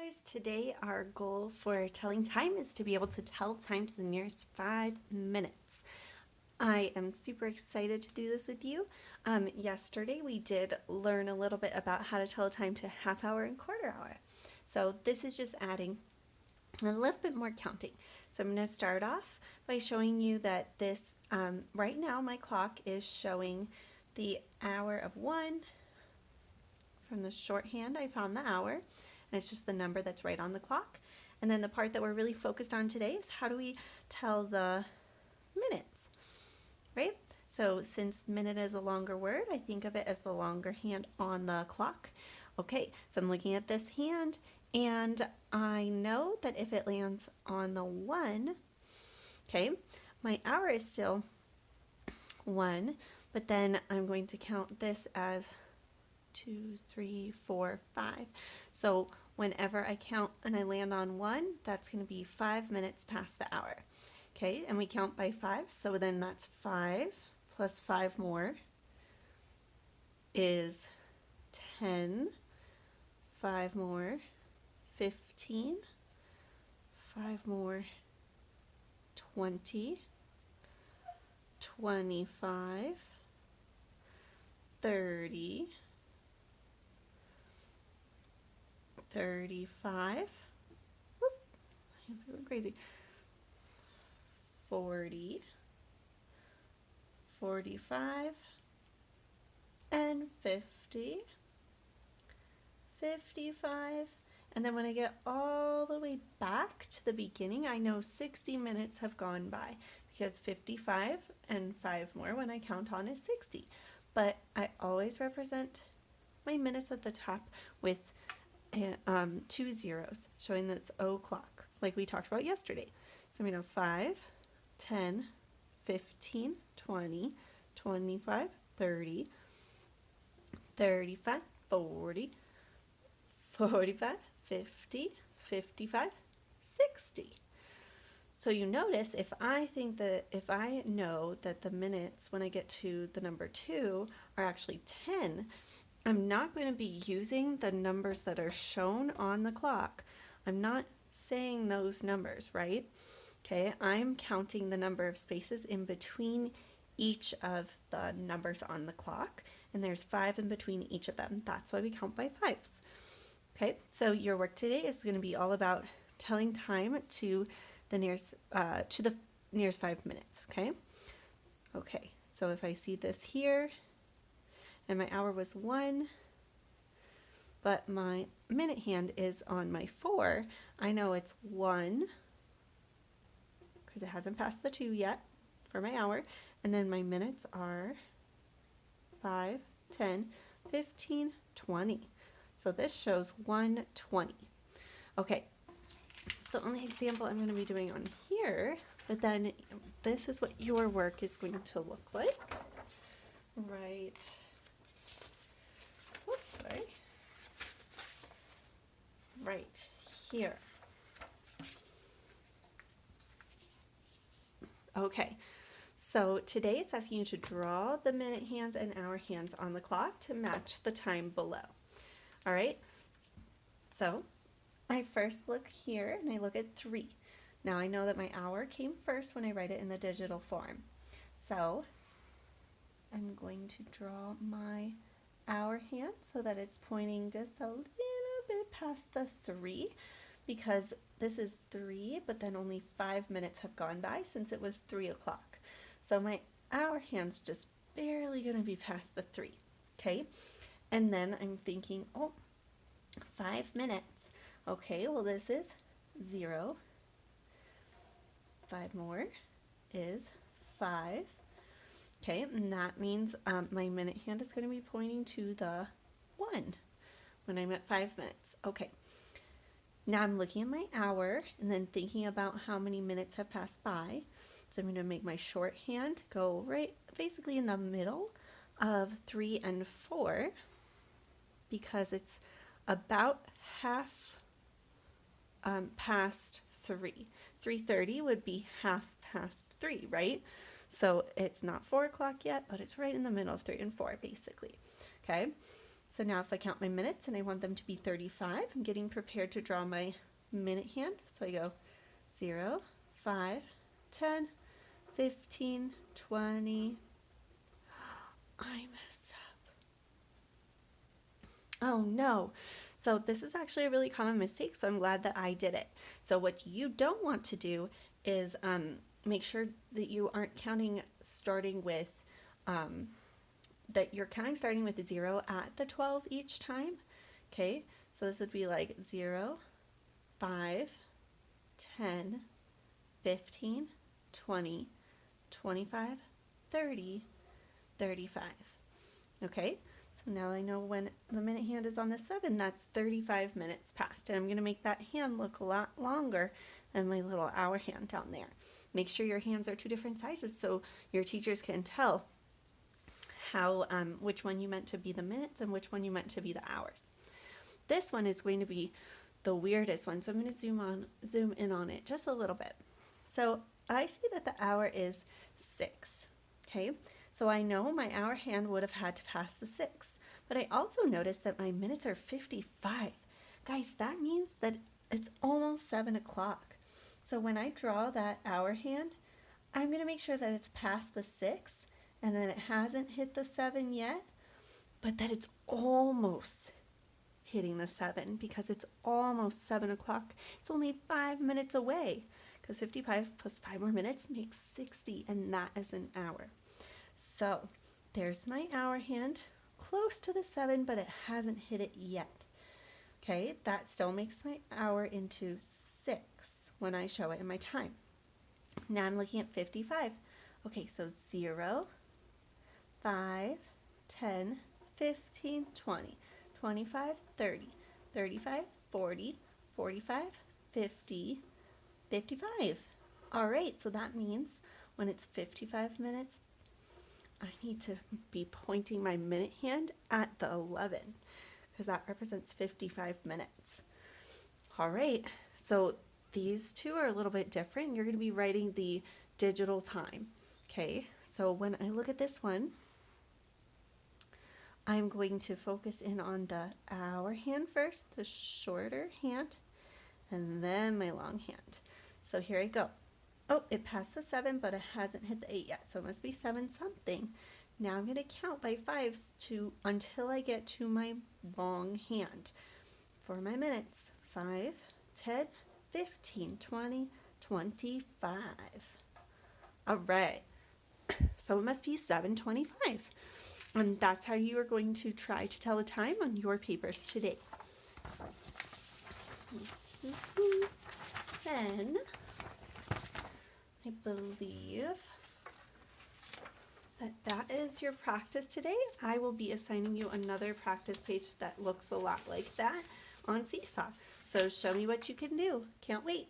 guys, today our goal for telling time is to be able to tell time to the nearest 5 minutes. I am super excited to do this with you. Yesterday we did learn a little bit about how to tell time to half hour and quarter hour. So this is just adding a little bit more counting. So I'm going to start off by showing you that this, right now my clock is showing the hour of 1. From the shorthand, I found the hour, and it's just the number that's right on the clock. And then the part that we're really focused on today is how do we tell the minutes, right? So since minute is a longer word, I think of it as the longer hand on the clock. Okay, so I'm looking at this hand, and I know that if it lands on the 1, okay, my hour is still 1, but then I'm going to count this as 2, 3, 4, 5. So whenever I count and I land on 1, that's going to be 5 minutes past the hour. Okay, and we count by 5, so then that's 5 plus 5 more is 10, 5 more, 15, 5 more, 20, 25, 30, 35, whoop, my hands are going crazy, 40, 45, and 50, 55, and then when I get all the way back to the beginning, I know 60 minutes have gone by because 55 and 5 more when I count on is 60. But I always represent my minutes at the top with 2 zeros, showing that it's o'clock, like we talked about yesterday. So we know 5, 10, 15, 20, 25, 30, 35, 40, 45, 50, 55, 60. So you notice if I know that the minutes when I get to the number 2 are actually 10, I'm not going to be using the numbers that are shown on the clock. I'm not saying those numbers, right? Okay, I'm counting the number of spaces in between each of the numbers on the clock, and there's 5 in between each of them. That's why we count by 5s. Okay, so your work today is going to be all about telling time to the nearest 5 minutes. Okay, so if I see this here, and my hour was 1, but my minute hand is on my 4, I know it's 1 because it hasn't passed the 2 yet for my hour, and then my minutes are 5, 10, 15, 20. So this shows 1:20. Okay, it's the only example I'm going to be doing on here, but then this is what your work is going to look like. Right. Whoops, sorry. Right here. Okay, so today it's asking you to draw the minute hands and hour hands on the clock to match the time below. All right, so I first look here and I look at 3. Now I know that my hour came first when I write it in the digital form. So I'm going to draw my hour hand so that it's pointing just a little bit past the 3, because this is 3, but then only 5 minutes have gone by since it was 3 o'clock. So my hour hand's just barely going to be past the 3. Okay, and then I'm thinking, oh, 5 minutes. Okay, well this is 0. 5 more is 5. Okay, and that means my minute hand is going to be pointing to the 1 when I'm at 5 minutes. Okay, now I'm looking at my hour and then thinking about how many minutes have passed by. So I'm going to make my shorthand go right basically in the middle of 3 and 4, because it's about half past 3. 3:30 would be half past 3, right? So it's not 4 o'clock yet, but it's right in the middle of 3 and 4 basically. Okay, So now if I count my minutes and I want them to be 35, I'm getting prepared to draw my minute hand. So I go 0, 5, 10, 15, 20. I messed up. Oh no. So this is actually a really common mistake, so I'm glad that I did it. So what you don't want to do is make sure that you aren't counting starting with that you're counting starting with the 0 at the 12 each time. Okay, so this would be like 0, 5, 10, 15, 20, 25, 30, 35. Okay, so now I know when the minute hand is on the 7, that's 35 minutes past. And I'm going to make that hand look a lot longer than my little hour hand down there. Make sure your hands are 2 different sizes so your teachers can tell how which one you meant to be the minutes and which one you meant to be the hours. This one is going to be the weirdest one, so I'm going to zoom in on it just a little bit. So I see that the hour is 6. Okay, so I know my hour hand would have had to pass the 6, but I also noticed that my minutes are 55. Guys, that means that it's almost 7 o'clock. So when I draw that hour hand, I'm going to make sure that it's past the 6 and then it hasn't hit the 7 yet, but that it's almost hitting the 7 because it's almost 7 o'clock. It's only 5 minutes away because 55 plus 5 more minutes makes 60, and that is an hour. So there's my hour hand, close to the 7, but it hasn't hit it yet. Okay, that still makes my hour into 6 when I show it in my time. Now I'm looking at 55. Okay, so 0, 5, 10, 15, 20, 25, 30, 35, 40, 45, 50, 55. All right, so that means when it's 55 minutes, I need to be pointing my minute hand at the 11 because that represents 55 minutes. All right, so these two are a little bit different. You're going to be writing the digital time. Okay, so when I look at this one, I'm going to focus in on the hour hand first, the shorter hand, and then my long hand. So here I go. Oh, it passed the 7, but it hasn't hit the 8 yet, so it must be 7 something. Now I'm going to count by 5s until I get to my long hand. For my minutes, 5, 10, 15, 20, 25. All right, so it must be 7:25. And that's how you are going to try to tell the time on your papers today. Then, I believe that is your practice today. I will be assigning you another practice page that looks a lot like that on Seesaw. So show me what you can do. Can't wait.